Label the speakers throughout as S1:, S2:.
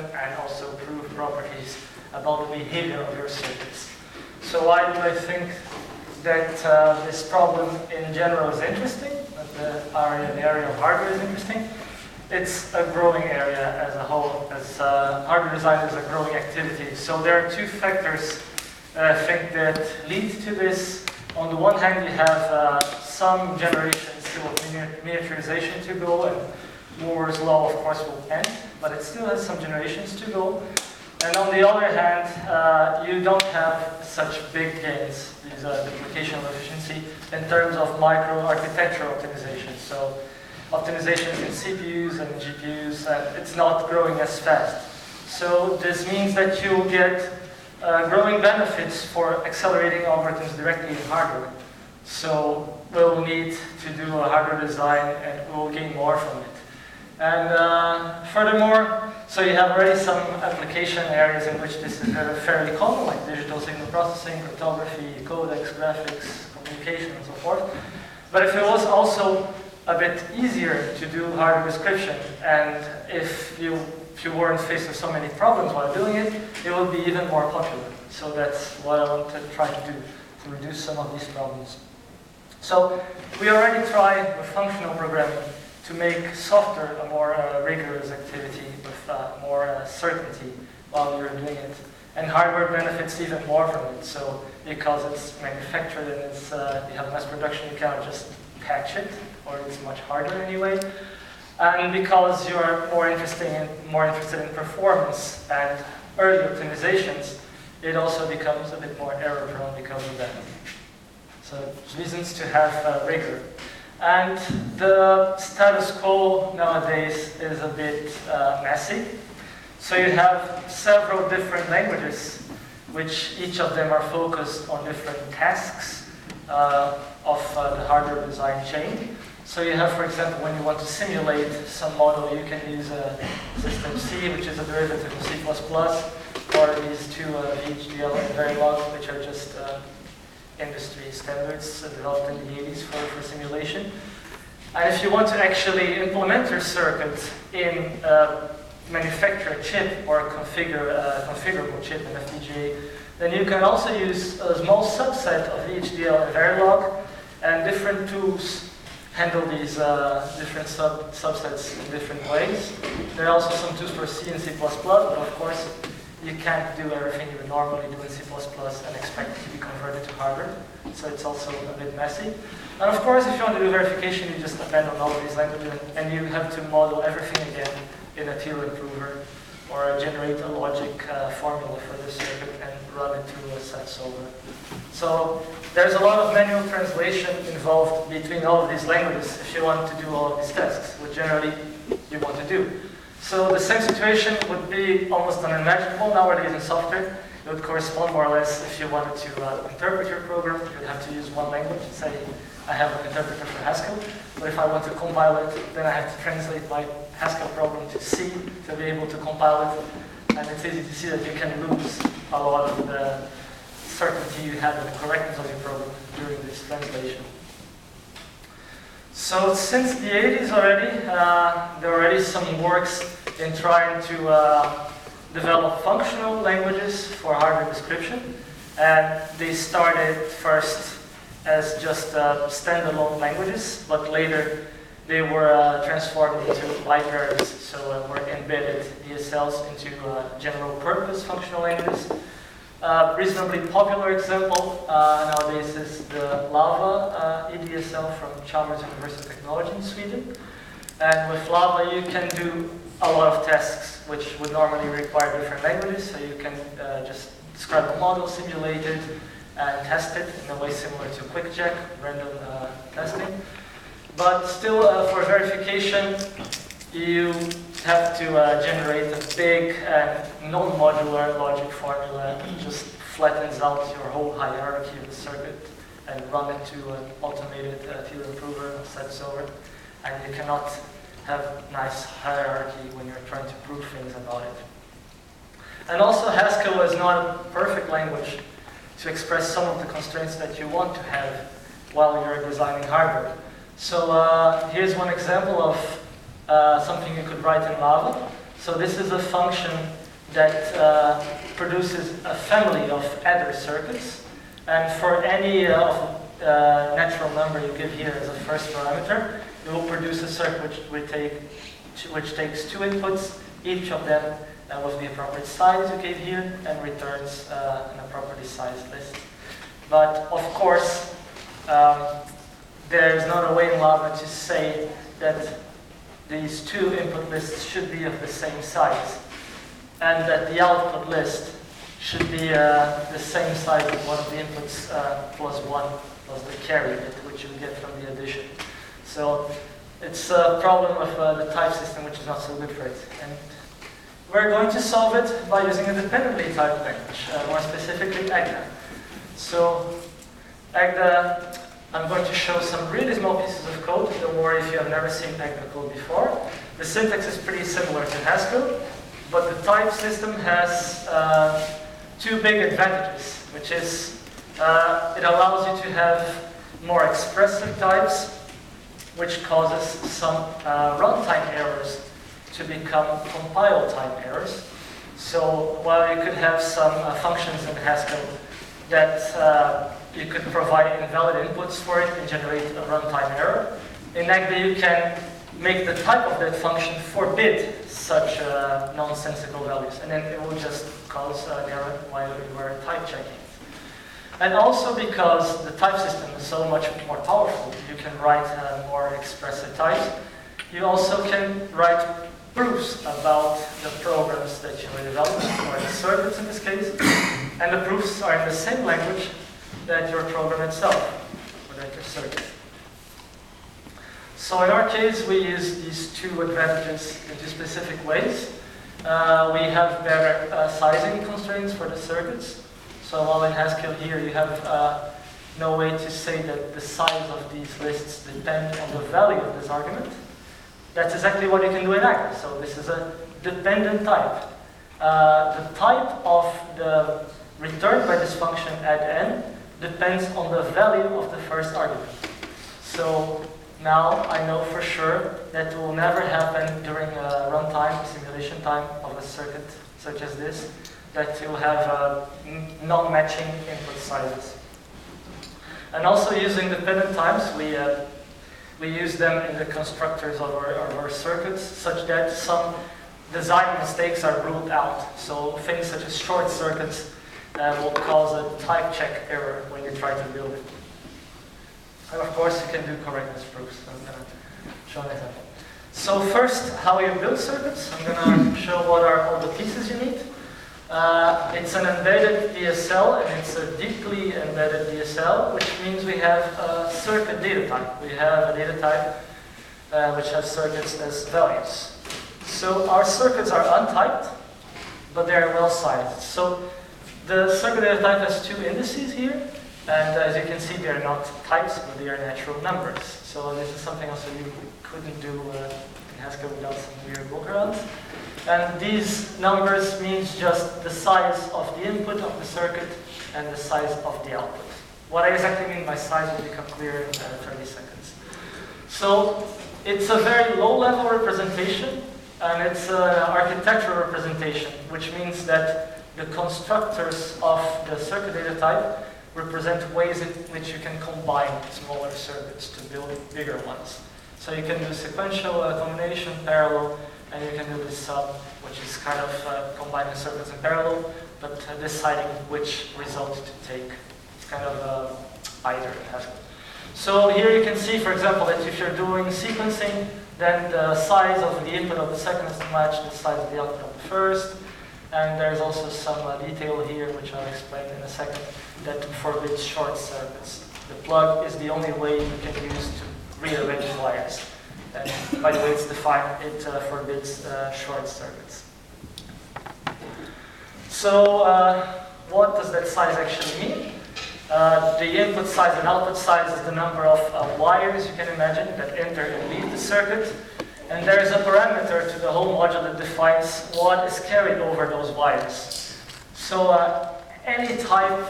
S1: and also prove properties about the behavior of your circuits. So why do I think that this problem in general is interesting, that the area of hardware is interesting? It's a growing area as a whole, as hardware design is a growing activity. So there are two factors that I think that lead to this. On the one hand, you have some generations still of miniaturization to go, and Moore's law, of course, will end, but it still has some generations to go. And on the other hand, you don't have such big gains, these duplication of efficiency, in terms of micro-architecture optimization. So optimizations in CPUs and GPUs, and it's not growing as fast. So this means that you get growing benefits for accelerating algorithms directly in hardware. So we'll need to do a hardware design and we'll gain more from it. And furthermore, so you have already some application areas in which this is fairly common, like digital signal processing, cryptography, codecs, graphics, communication, and so forth. But if it was also a bit easier to do hardware description, and if you weren't faced with so many problems while doing it, it would be even more popular. So that's what I want to try to do, to reduce some of these problems. So we already tried with functional programming to make software a more rigorous activity with more certainty while you're doing it. And hardware benefits even more from it. So because it's manufactured and it's, you have mass production, you cannot just patch it, or it's much harder anyway. And because you're more interested in performance and early optimizations, it also becomes a bit more error prone because of that. So reasons to have rigor. And the status quo nowadays is a bit messy. So you have several different languages, which each of them are focused on different tasks of the hardware design chain. So you have, for example, when you want to simulate some model, you can use System C, which is a derivative of C++, or these two EDSL and Verilog, which are just industry standards developed in the 80s for simulation. And if you want to actually implement your circuit in manufacture a chip or a configurable chip in FPGA, then you can also use a small subset of EDSL and Verilog, and different tools handle these different subsets in different ways. There are also some tools for C and C++, but of course you can't do everything you would normally do in C++ and expect it to be converted to hardware. So it's also a bit messy. And of course, if you want to do verification, you just abandon all of these languages and you have to model everything again in a theorem prover or generate a logic formula for the circuit and run it through a set solver. So there's a lot of manual translation involved between all of these languages if you want to do all of these tasks, which generally you want to do. So the same situation would be almost unimaginable nowadays in software. It would correspond more or less if you wanted to interpret your program, you would have to use one language. Say, I have an interpreter for Haskell, but if I want to compile it, then I have to translate my Haskell program to C to be able to compile it. And it's easy to see that you can lose a lot of the certainty you have in the correctness of your program during this translation. So since the 80s already, there are already some works in trying to develop functional languages for hardware description. And they started first as just standalone languages, but later they were transformed into libraries, so were embedded EDSLs into general purpose functional languages. Reasonably popular example nowadays is the Lava EDSL from Chalmers University of Technology in Sweden. And with Lava you can do a lot of tasks which would normally require different languages, so you can just describe a model, simulate it, and test it in a way similar to QuickJack, random testing. But still, for verification, you have to generate a big non-modular logic formula that just flattens out your whole hierarchy of the circuit and run it to an automated theorem prover, set solver. And you cannot have nice hierarchy when you're trying to prove things about it. And also, Haskell is not a perfect language to express some of the constraints that you want to have while you're designing hardware. So here's one example of something you could write in Lava. So this is a function that produces a family of adder circuits. And for any natural number you give here as a first parameter, it will produce a circuit which takes two inputs, each of them with the appropriate size you gave here, and returns an appropriately sized list. But of course, there is not a way in Lava to say that these two input lists should be of the same size, and that the output list should be the same size as one of the inputs plus one plus the carry bit, which you get from the addition. So it's a problem with the type system, which is not so good for it. And we're going to solve it by using a dependently typed language, more specifically AGDA. So AGDA, I'm going to show some really small pieces of code. Don't worry if you have never seen AGDA code before. The syntax is pretty similar to Haskell, but the type system has two big advantages, which is it allows you to have more expressive types, which causes some runtime errors to become compile time errors. So while you could have some functions in Haskell that you could provide invalid inputs for it and generate a runtime error, in AGDA you can make the type of that function forbid such nonsensical values, and then it will just cause an error while you were type checking. And also because the type system is so much more powerful, you can write more expressive types. You also can write proofs about the programs that you are developing, or the circuits in this case, and the proofs are in the same language that your program itself, or that your circuit. So in our case, we use these two advantages in two specific ways. We have better sizing constraints for the circuits. So while in Haskell here you have no way to say that the size of these lists depend on the value of this argument, that's exactly what you can do in AGDA. So this is a dependent type. The type of the returned by this function at n depends on the value of the first argument. So now I know for sure that it will never happen during runtime, simulation time of a circuit such as this, that you'll have non-matching input sizes. And also using dependent types, we use them in the constructors of our circuits such that some design mistakes are ruled out. So things such as short circuits will cause a type check error when you try to build it. And of course, you can do correctness proofs. I'm going to show an example. So first, how you build circuits. I'm going to show what are all the pieces you need. It's an embedded DSL, and it's a deeply embedded DSL, which means we have a circuit data type. We have a data type which has circuits as values. So our circuits are untyped, but they are well sized. So the circuit data type has two indices here. And as you can see, they are not types, but they are natural numbers. So this is something also you couldn't do in Haskell without some weird workarounds. And these numbers means just the size of the input of the circuit and the size of the output. What I exactly mean by size will become clear in 30 seconds. So it's a very low-level representation, and it's an architectural representation, which means that the constructors of the circuit data type represent ways in which you can combine smaller circuits to build bigger ones. So you can do sequential combination, parallel, and you can do this sum, which is kind of combining circuits in parallel, but deciding which result to take. It's kind of either in Haskell. So here you can see, for example, that if you're doing sequencing, then the size of the input of the second is to match the size of the output of the first. And there's also some detail here, which I'll explain in a second, that forbids short circuits. The plug is the only way you can use to rearrange wires. And by the way, it's defined, it forbids short circuits. So what does that size actually mean? The input size and output size is the number of wires you can imagine that enter and leave the circuit. And there is a parameter to the whole module that defines what is carried over those wires. So any type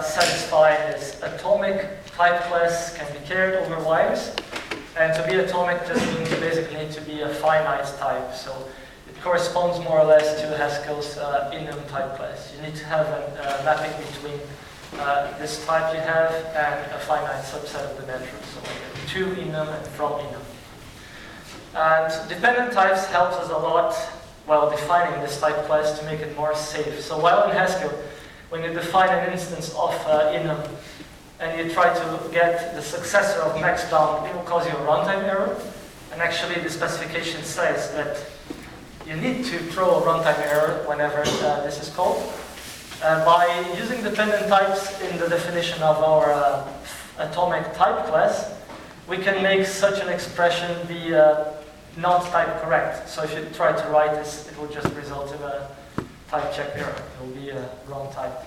S1: satisfied as atomic type class can be carried over wires. And to be atomic just means you basically need to be a finite type. So it corresponds more or less to Haskell's enum type class. You need to have a mapping between this type you have and a finite subset of the network. So like to enum and from enum. And dependent types helps us a lot while defining this type class to make it more safe. So while in Haskell, when you define an instance of enum and you try to get the successor of max bound, it will cause you a runtime error. And actually the specification says that you need to throw a runtime error whenever this is called. By using dependent types in the definition of our atomic type class, we can make such an expression be not type correct. So if you try to write this, it will just result in a type check error. It will be a wrong type.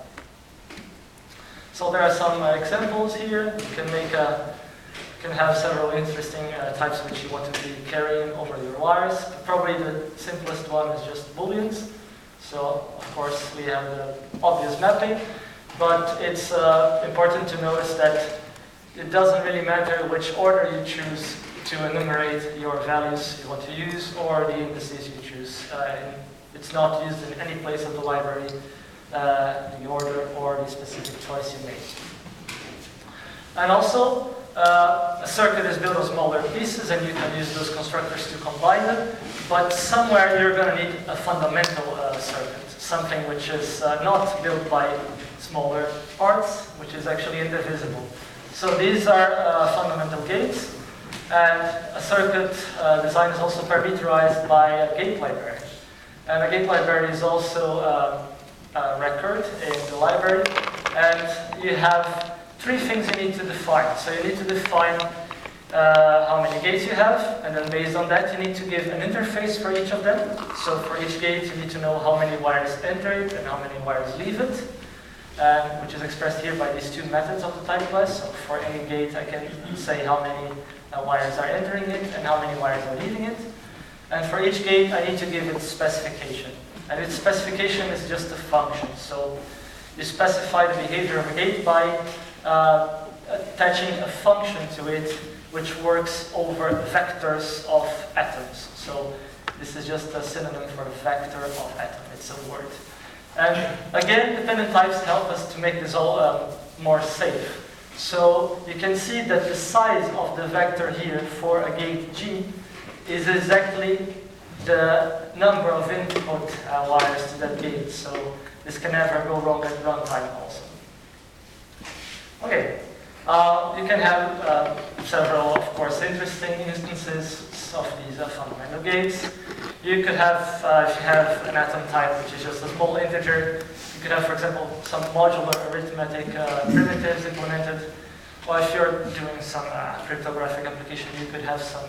S1: So there are some examples here. You can have several interesting types which you want to be carrying over your wires. Probably the simplest one is just booleans. So of course we have the obvious mapping, but it's important to notice that it doesn't really matter which order you choose to enumerate your values you want to use or the indices you choose. It's not used in any place of the library, the order or the specific choice you made. And also, a circuit is built of smaller pieces and you can use those constructors to combine them, but somewhere you're going to need a fundamental circuit, something which is not built by smaller parts, which is actually indivisible. So these are fundamental gates, and a circuit design is also parameterized by a gate library. And a gate library is also a record in the library, and you have three things you need to define. So you need to define how many gates you have, and then based on that you need to give an interface for each of them. So for each gate you need to know how many wires enter it and how many wires leave it, which is expressed here by these two methods of the type class. So for any gate I can say how many wires are entering it and how many wires are leaving it. And for each gate I need to give its specification. And its specification is just a function. So you specify the behavior of a gate by attaching a function to it which works over vectors of atoms. So this is just a synonym for vector of atom. It's a word. And again, dependent types help us to make this all more safe. So you can see that the size of the vector here for a gate G is exactly the number of input wires to that gate. So this can never go wrong at runtime also. Okay, you can have several, of course, interesting instances of these fundamental gates. You could have, if you have an atom type which is just a small integer, you could have, for example, some modular arithmetic primitives implemented. Or if you're doing some cryptographic application, you could have some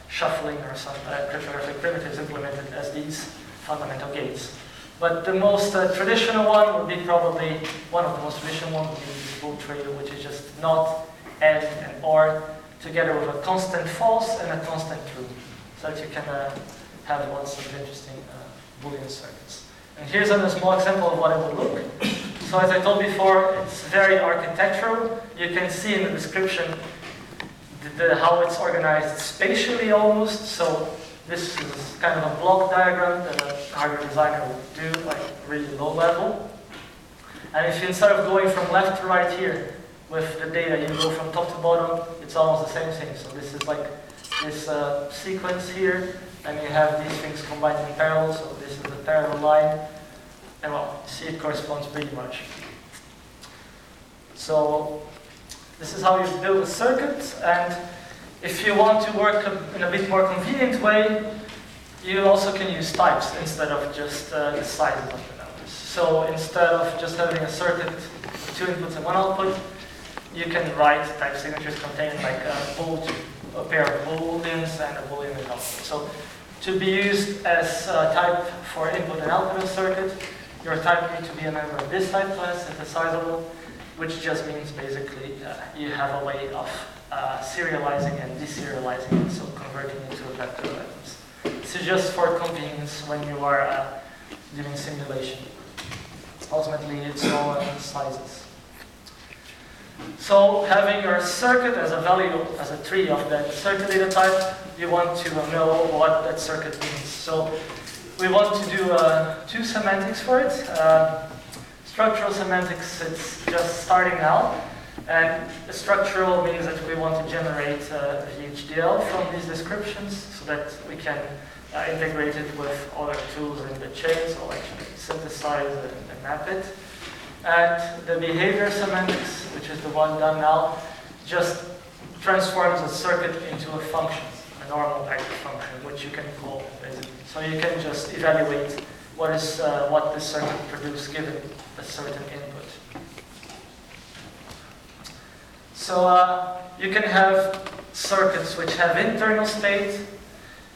S1: shuffling or some cryptographic primitives implemented as these fundamental gates. But the most traditional one would be probably, one of the most traditional ones would be the bool trader, which is just not, and or together with a constant false and a constant true. So that you can have lots of interesting Boolean circuits. And here's a small example of what it will look. So as I told before, it's very architectural. You can see in the description how it's organized spatially almost. So this is kind of a block diagram that a hardware designer would do, like really low level. And if you, instead of going from left to right here with the data, you go from top to bottom, it's almost the same thing. So this is like this sequence here, and you have these things combined in parallel. So this is the parallel line. And well, you see it corresponds pretty much. So this is how you build a circuit, and if you want to work in a bit more convenient way, you also can use types instead of just the sizes of the numbers. So instead of just having a circuit with 2 inputs and 1 output, you can write type signatures containing like a pair of booleans and a boolean and output. So to be used as a type for input and output of circuit, your type needs to be a member of this type class, synthesizable, which just means basically you have a way of serializing and deserializing it, so converting it to a vector of atoms. This is just for convenience when you are doing simulation. Ultimately, it's all sizes. So having your circuit as a value, as a tree of that circuit data type, you want to know what that circuit means. So we want to do two semantics for it. Structural semantics, it's just starting out. And structural means that we want to generate VHDL from these descriptions so that we can integrate it with other tools in the chain, so actually synthesize and map it. And the behavior semantics, which is the one done now, just transforms a circuit into a function, a normal active function, which you can call basically. So you can just evaluate what the circuit produces given a certain input. So you can have circuits which have internal state,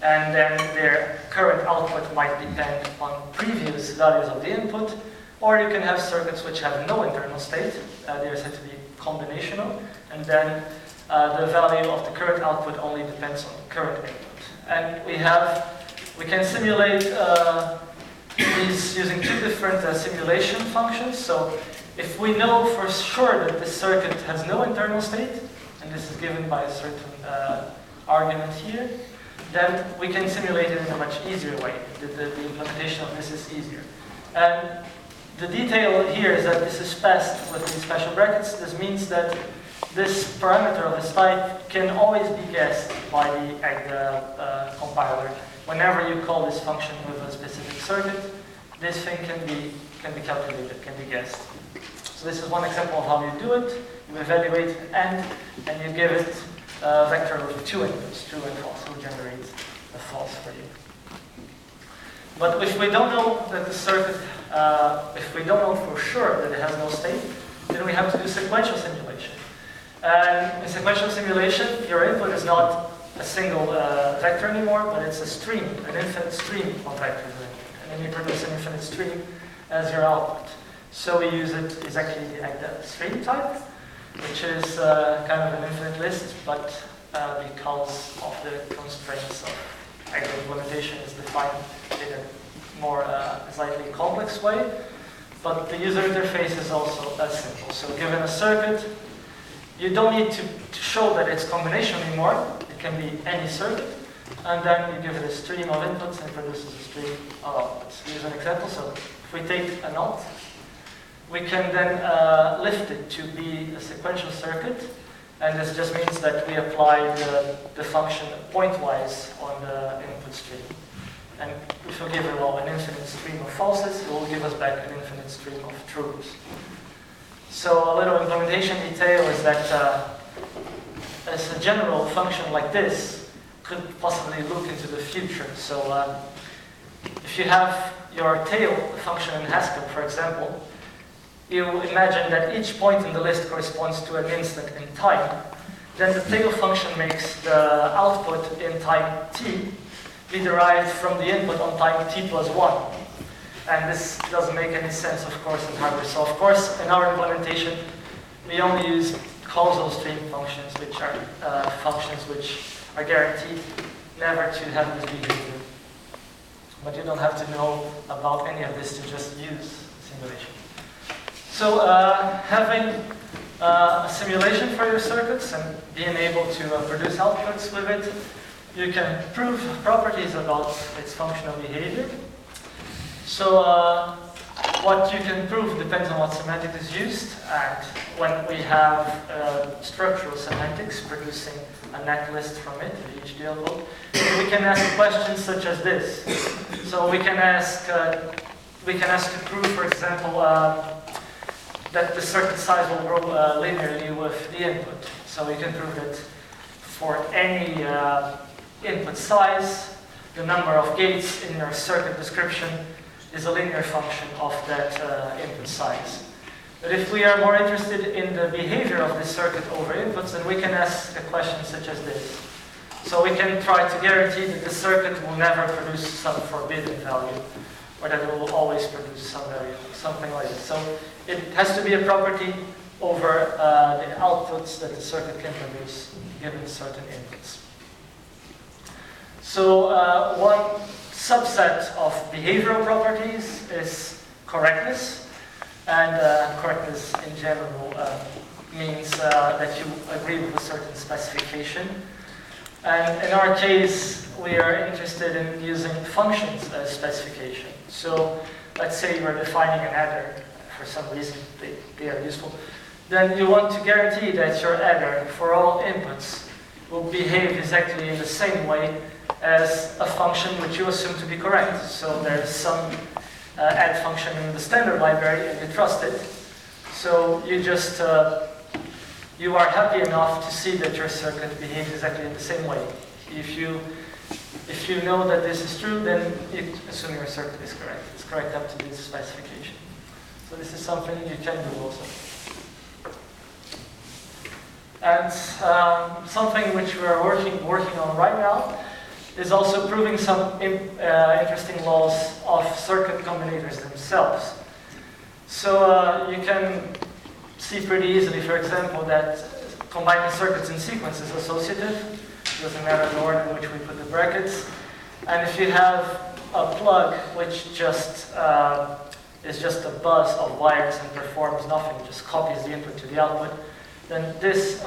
S1: and then their current output might depend on previous values of the input, or you can have circuits which have no internal state. They are said to be combinational, and then the value of the current output only depends on the current input. And we can simulate these using two different simulation functions. So if we know for sure that this circuit has no internal state, and this is given by a certain argument here, then we can simulate it in a much easier way. The implementation of this is easier. And the detail here is that this is passed with these special brackets. This means that this parameter of this type can always be guessed by the compiler. Whenever you call this function with a specific circuit, this thing can be calculated, can be guessed. So this is one example of how you do it. You evaluate an and you give it a vector with two inputs, true and false, will generate a false for you. But if we don't know that the circuit, if we don't know for sure that it has no state, then we have to do sequential simulation. And in sequential simulation, your input is not a single vector anymore, but it's a stream, an infinite stream of vectors. And then you produce an infinite stream as your output. So we use it exactly like the stream type, which is kind of an infinite list, but because of the constraints of actual implementation is defined in a more slightly complex way. But the user interface is also as simple. So given a circuit, you don't need to show that it's combination anymore. It can be any circuit. And then you give it a stream of inputs and it produces a stream of outputs. Here's an example. So if we take a naught, we can then lift it to be a sequential circuit. And this just means that we apply the function pointwise on the input stream. And if we give it an infinite stream of falses, it will give us back an infinite stream of trues. So a little implementation detail is that as a general function like this could possibly look into the future. So if you have your tail function in Haskell, for example, you imagine that each point in the list corresponds to an instant in time. Then the tail function makes the output in time t be derived from the input on time t plus 1. And this doesn't make any sense, of course, in hardware. So, of course, in our implementation, we only use causal stream functions, which are functions which are guaranteed never to have this behavior. But you don't have to know about any of this to just use simulation. So, having a simulation for your circuits and being able to produce outputs with it, you can prove properties about its functional behavior. So what you can prove depends on what semantic is used, and when we have structural semantics producing a net list from it, the HDL code, we can ask questions such as this. So we can ask to prove, for example, that the circuit size will grow linearly with the input. So we can prove that for any input size, the number of gates in your circuit description is a linear function of that input size. But if we are more interested in the behavior of this circuit over inputs, then we can ask a question such as this. So we can try to guarantee that the circuit will never produce some forbidden value, or that it will always produce some value, something like this. So it has to be a property over the outputs that the circuit can produce given certain inputs. So one subset of behavioral properties is correctness. And correctness in general means that you agree with a certain specification. And in our case, we are interested in using functions as specification. So let's say you're defining an adder for some reason, they are useful. Then you want to guarantee that your adder for all inputs will behave exactly in the same way as a function which you assume to be correct. So there's some add function in the standard library and you trust it. So you just, you are happy enough to see that your circuit behaves exactly in the same way. If you know that this is true, then you assume your circuit is correct. It's correct up to this specification. So this is something you can do also. And something which we are working on right now is also proving some interesting laws of circuit combinators themselves. So you can see pretty easily, for example, that combining circuits in sequence is associative. It doesn't matter the order in which we put the brackets. And if you have a plug which just is just a bus of wires and performs nothing, just copies the input to the output, then this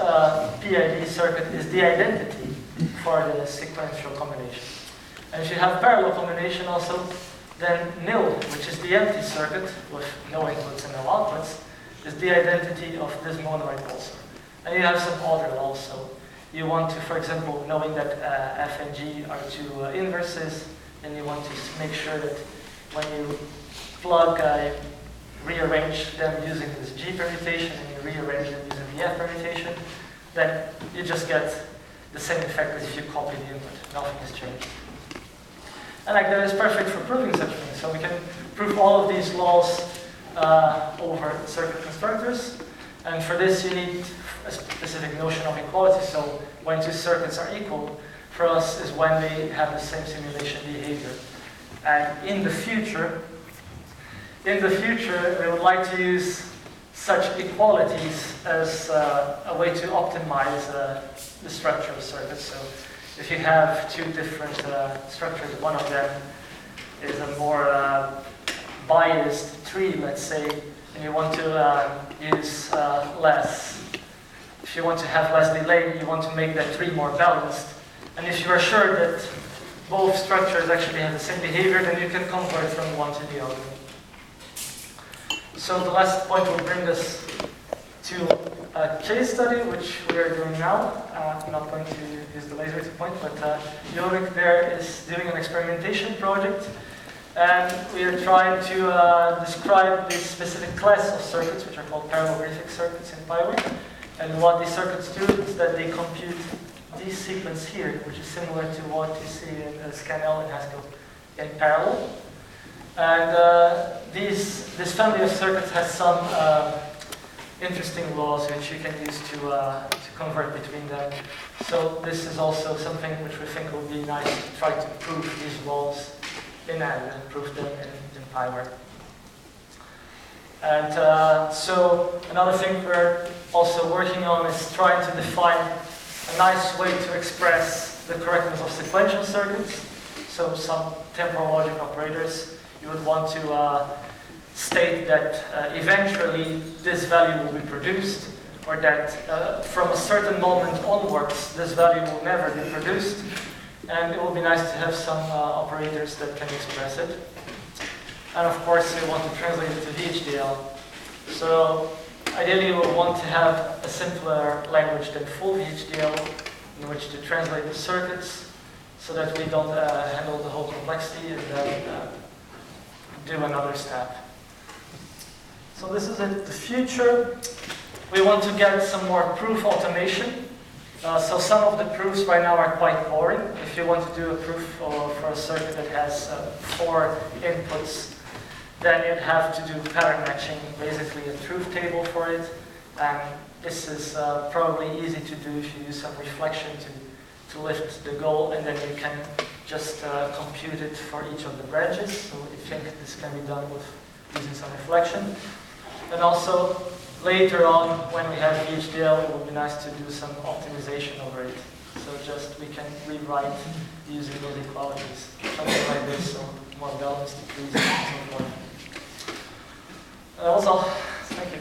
S1: PID circuit is the identity for the sequential combination. And if you have parallel combination also, then nil, which is the empty circuit with no inputs and no outputs, is the identity of this monoid pulsar. And you have some other laws. So you want to, for example, knowing that F and G are two inverses, then you want to make sure that when you plug, rearrange them using this G permutation and you rearrange them using the F permutation, then you just get the same effect as if you copy the input. Nothing has changed. And like that is perfect for proving such things. So we can prove all of these laws over circuit constructors. And for this you need a specific notion of equality. So when two circuits are equal, for us is when they have the same simulation behavior. And in the future, we would like to use such equalities as a way to optimize the structure of circuits. So if you have two different structures, one of them is a more biased tree, let's say, and you want to use less. If you want to have less delay, you want to make that tree more balanced. And if you are sure that both structures actually have the same behavior, then you can convert from one to the other. So the last point will bring us to a case study, which we are doing now. I'm not going to use the laser to point, but Jorik there is doing an experimentation project. And we are trying to describe this specific class of circuits, which are called parallelographic circuits in Py-Ware. And what these circuits do is that they compute this sequence here, which is similar to what you see in scanl and Haskell in parallel. And this family of circuits has some interesting laws which you can use to convert between them. So this is also something which we think will be nice to try to prove these laws in and prove them in Py-Ware. And so another thing we're also working on is trying to define a nice way to express the correctness of sequential circuits. So some temporal logic operators, you would want to state that eventually this value will be produced, or that from a certain moment onwards this value will never be produced. And it will be nice to have some operators that can express it. And of course we want to translate it to VHDL. So ideally we want to have a simpler language than full VHDL in which to translate the circuits so that we don't handle the whole complexity and then do another step. So this is it, the future. We want to get some more proof automation. So some of the proofs right now are quite boring. If you want to do a proof for a circuit that has 4 inputs, then you'd have to do pattern matching, basically a truth table for it. And this is probably easy to do if you use some reflection to lift the goal, and then you can just compute it for each of the branches. So we think this can be done with using some reflection. And also, later on, when we have VHDL, it would be nice to do some optimization over it. So just we can rewrite using those equalities, something like this, so more balanced decrease and so forth. Also, thank you.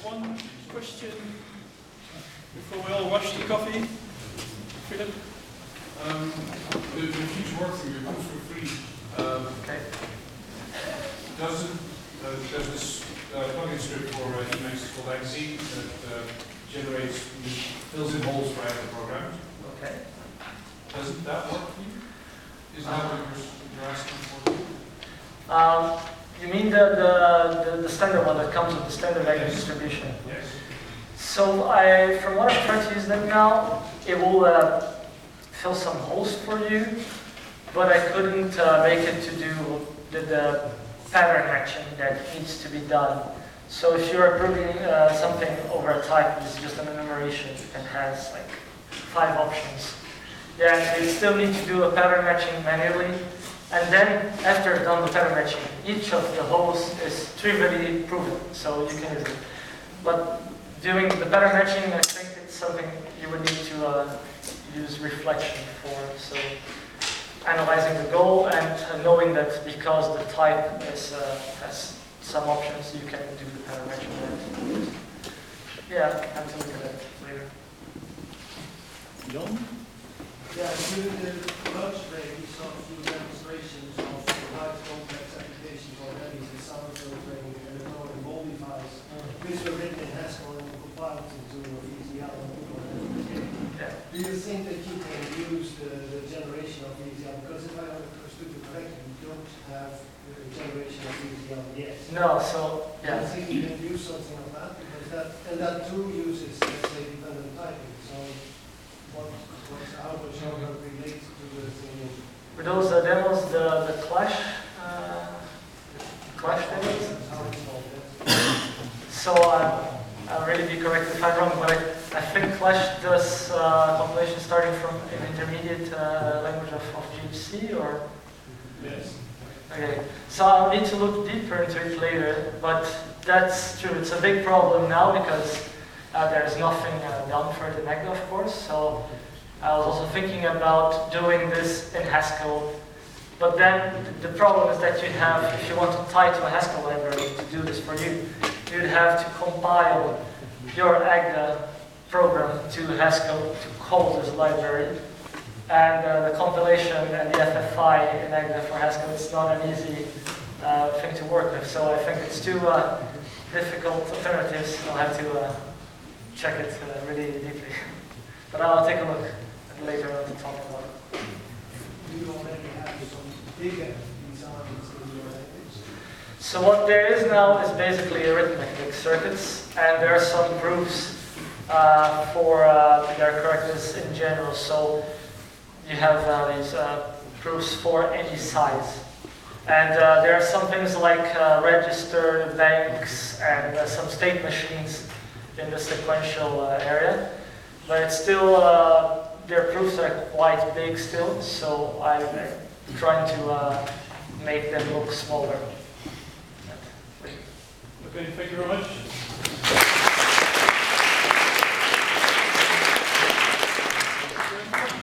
S2: One The future work thing, your for free.
S1: Okay.
S2: There's this plugin script for Emacs called XZ that fills in holes for other programs.
S1: Okay.
S2: Doesn't that work for you? Is that what you're asking for?
S1: You mean the standard one that comes with the standard language distribution?
S2: Yes.
S1: So from what I'm trying to use them now, it will fill some holes for you, but I couldn't make it to do the pattern matching that needs to be done. So if you're approving something over a type, it's just an enumeration and has like 5 options. Then you still need to do a pattern matching manually. And then, after you've done the pattern matching, each of the holes is trivially proven, so you can use it. But doing the pattern matching, I think it's something you would need to use reflection for. So, analyzing the goal and knowing that because the type has some options, you can do the pattern matching. Yeah, I have to look at that later.
S3: John?
S4: Yeah, during the lunch break, we saw a few demonstrations of quite complex applications already in summer filtering and the modifiers, which were written in Haskell and compiled into EDSL.
S1: Yeah.
S4: Do you think that you can use the generation of EDSL? Because if I understood you correctly, you don't have the generation of EDSL yet.
S1: No, so, yeah.
S4: I think you can use something of that, because that too uses, let's say, dependent typing. So, how does it relate to the thing?
S1: For those demos, the Clash demos? So I'll really be correct if I'm wrong, but I think Clash does compilation starting from an intermediate language of GHC, or?
S2: Yes.
S1: Okay, so I'll need to look deeper into it later, but that's true. It's a big problem now because there's nothing done for the NECDA, of course. So I was also thinking about doing this in Haskell, but then the problem is that you have, if you want to tie to a Haskell library to do this for you, you'd have to compile your AGDA program to Haskell to call this library. And the compilation and the FFI in AGDA for Haskell is not an easy thing to work with. So I think it's two difficult alternatives. I'll have to check it really deeply. But I'll take a look later on to talk about it.
S4: Do you already have some bigger designs in your language?
S1: So what there is now is basically arithmetic circuits, and there are some proofs for their correctness in general. So you have these proofs for any size. And there are some things like register banks and some state machines in the sequential area. But it's still, their proofs are quite big still, so I'm trying to make them look smaller.
S2: Okay, thank you very much.